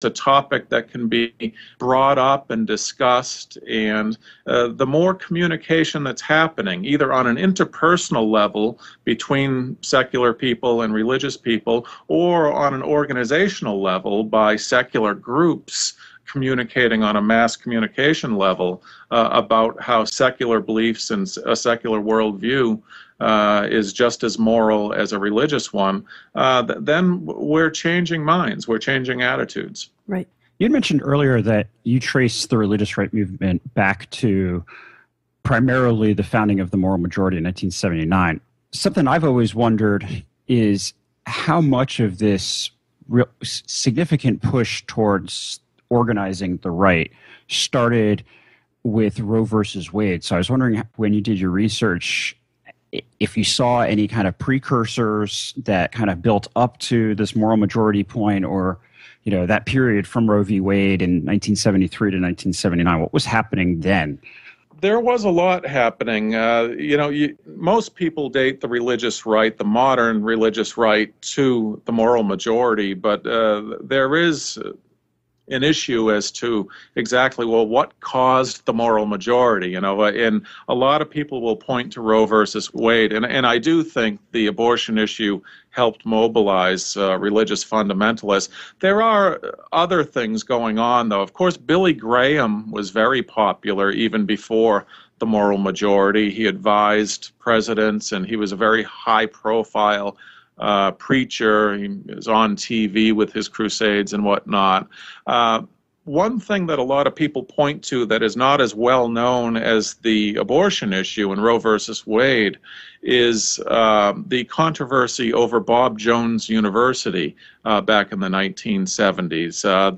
a topic that can be brought up and discussed, and the more communication that's happening, either on an interpersonal level between secular people and religious people, or on an organizational level by secular groups communicating on a mass communication level about how secular beliefs and a secular worldview is just as moral as a religious one, then we're changing minds, we're changing attitudes. Right. You had mentioned earlier that you trace the religious right movement back to primarily the founding of the moral majority in 1979. Something I've always wondered is how much of this real significant push towards organizing the right started with Roe versus Wade. So I was wondering, when you did your research, if you saw any kind of precursors that kind of built up to this moral majority point, or, you know, that period from Roe v. Wade in 1973 to 1979, what was happening then? There was a lot happening. Most people date the religious right, the modern religious right, to the moral majority, but there is an issue as to exactly, well, what caused the moral majority, and a lot of people will point to Roe versus Wade, and I do think the abortion issue helped mobilize religious fundamentalists. There are other things going on, though. Of course, Billy Graham was very popular even before the moral majority. He advised presidents, and he was a very high-profile preacher. He was on TV with his crusades and whatnot. One thing that a lot of people point to that is not as well known as the abortion issue in Roe versus Wade is the controversy over Bob Jones University back in the 1970s.